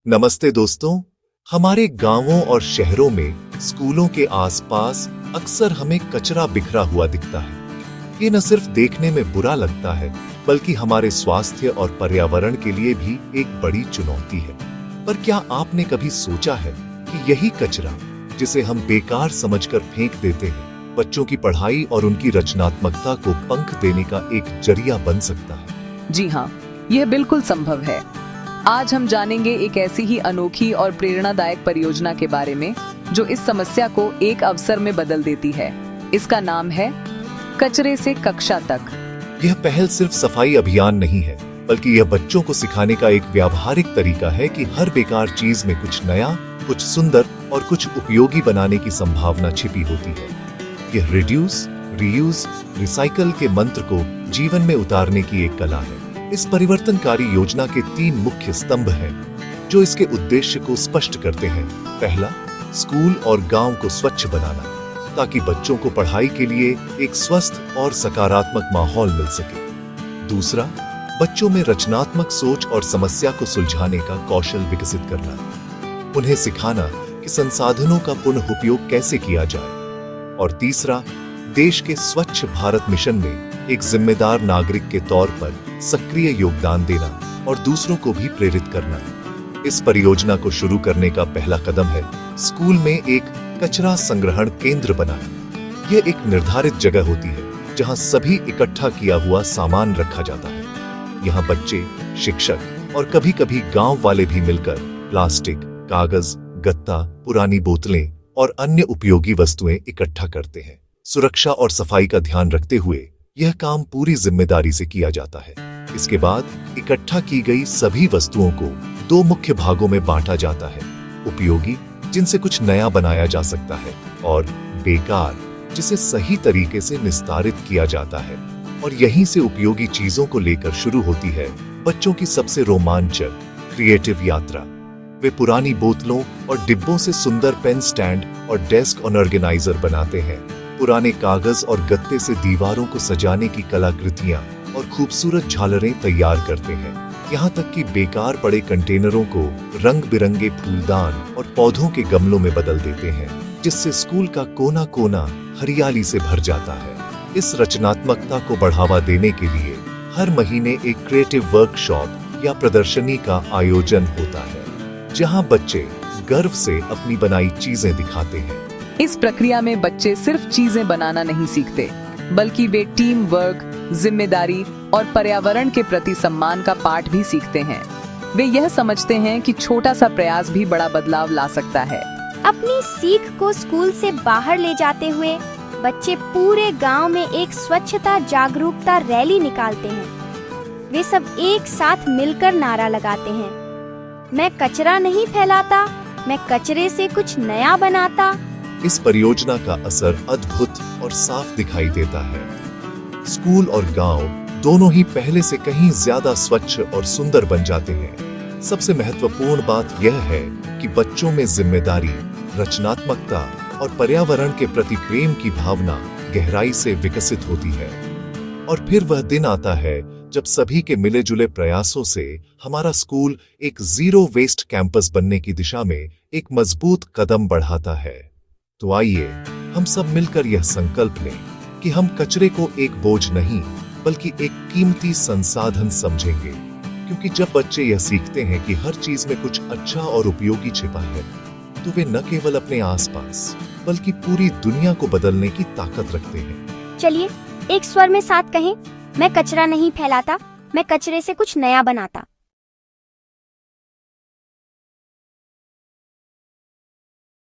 नमस्ते दोस्तों। हमारे गांवों और शहरों में स्कूलों के आसपास अक्सर हमें कचरा बिखरा हुआ दिखता है। ये न सिर्फ देखने में बुरा लगता है, बल्कि हमारे स्वास्थ्य और पर्यावरण के लिए भी एक बड़ी चुनौती है। पर क्या आपने कभी सोचा है कि यही कचरा, जिसे हम बेकार समझकर फेंक देते हैं, बच्चों की पढ़ाई और उनकी रचनात्मकता को पंख देने का एक जरिया बन सकता है? जी हाँ, यह बिल्कुल संभव है। आज हम जानेंगे एक ऐसी ही अनोखी और प्रेरणादायक परियोजना के बारे में जो इस समस्या को एक अवसर में बदल देती है। इसका नाम है कचरे से कक्षा तक। यह पहल सिर्फ सफाई अभियान नहीं है, बल्कि यह बच्चों को सिखाने का एक व्यावहारिक तरीका है कि हर बेकार चीज में कुछ नया, कुछ सुंदर और कुछ उपयोगी बनाने की संभावना छिपी होती है। यह रिड्यूस, रीयूज, रिसाइकल के मंत्र को जीवन में उतारने की एक कला है। इस परिवर्तनकारी योजना के 3 मुख्य स्तंभ हैं, जो इसके उद्देश्य को स्पष्ट करते हैं। पहला, स्कूल और गांव को स्वच्छ बनाना, ताकि बच्चों को पढ़ाई के लिए एक स्वस्थ और सकारात्मक माहौल मिल सके। दूसरा, बच्चों में रचनात्मक सोच और समस्या को सुलझाने का कौशल विकसित करना, उन्हें सिखाना कि संसाधनों का पुनः उपयोग कैसे किया जाए। और तीसरा, देश के स्वच्छ भारत मिशन में एक जिम्मेदार नागरिक के तौर पर सक्रिय योगदान देना और दूसरों को भी प्रेरित करना। इस परियोजना को शुरू करने का पहला कदम है स्कूल में एक कचरा संग्रहण केंद्र बनाना। यह एक निर्धारित जगह होती है जहां सभी इकट्ठा किया हुआ सामान रखा जाता है। यहाँ बच्चे, शिक्षक और कभी-कभी गांव वाले भी मिलकर प्लास्टिक, कागज, गत्ता, पुरानी बोतलें और अन्य उपयोगी वस्तुएं इकट्ठा करते हैं। सुरक्षा और सफाई का ध्यान रखते हुए यह काम पूरी जिम्मेदारी से किया जाता है। इसके बाद इकट्ठा की गई सभी वस्तुओं को 2 मुख्य भागों में बांटा जाता है। उपयोगी, जिनसे कुछ नया बनाया जा सकता है, और बेकार, जिसे सही तरीके से निस्तारित किया जाता है। और यहीं से उपयोगी चीजों को लेकर शुरू होती है बच्चों की सबसे रोमांचक क्रिएटिव यात्रा। वे पुरानी बोतलों और डिब्बों से सुंदर पेन स्टैंड और डेस्क ऑर्गेनाइजर बनाते हैं। पुराने कागज और गत्ते से दीवारों को सजाने की कलाकृतियां और खूबसूरत झालरें तैयार करते हैं। यहाँ तक कि बेकार पड़े कंटेनरों को रंग बिरंगे फूलदान और पौधों के गमलों में बदल देते हैं, जिससे स्कूल का कोना कोना हरियाली से भर जाता है। इस रचनात्मकता को बढ़ावा देने के लिए हर महीने एक क्रिएटिव वर्कशॉप या प्रदर्शनी का आयोजन होता है, जहाँ बच्चे गर्व से अपनी बनाई चीजें दिखाते हैं। इस प्रक्रिया में बच्चे सिर्फ चीजें बनाना नहीं सीखते, बल्कि वे टीम वर्क, जिम्मेदारी और पर्यावरण के प्रति सम्मान का पाठ भी सीखते हैं। वे यह समझते हैं कि छोटा सा प्रयास भी बड़ा बदलाव ला सकता है। अपनी सीख को स्कूल से बाहर ले जाते हुए बच्चे पूरे गांव में एक स्वच्छता जागरूकता रैली निकालते हैं। वे सब एक साथ मिलकर नारा लगाते हैं, मैं कचरा नहीं फैलाता, मैं कचरे से कुछ नया बनाता। इस परियोजना का असर अद्भुत और साफ दिखाई देता है। स्कूल और गांव दोनों ही पहले से कहीं ज्यादा स्वच्छ और सुंदर बन जाते हैं। सबसे महत्वपूर्ण बात यह है कि बच्चों में जिम्मेदारी, रचनात्मकता और पर्यावरण के प्रति प्रेम की भावना गहराई से विकसित होती है। और फिर वह दिन आता है जब सभी के मिले जुले प्रयासों से हमारा स्कूल एक जीरो वेस्ट कैंपस बनने की दिशा में एक मजबूत कदम बढ़ाता है। तो आइए हम सब मिलकर यह संकल्प लें कि हम कचरे को एक बोझ नहीं, बल्कि एक कीमती संसाधन समझेंगे। क्योंकि जब बच्चे यह सीखते हैं कि हर चीज में कुछ अच्छा और उपयोगी छिपा है, तो वे न केवल अपने आसपास, बल्कि पूरी दुनिया को बदलने की ताकत रखते हैं। चलिए एक स्वर में साथ कहें, मैं कचरा नहीं फैलाता, मैं कचरे से कुछ नया बनाता।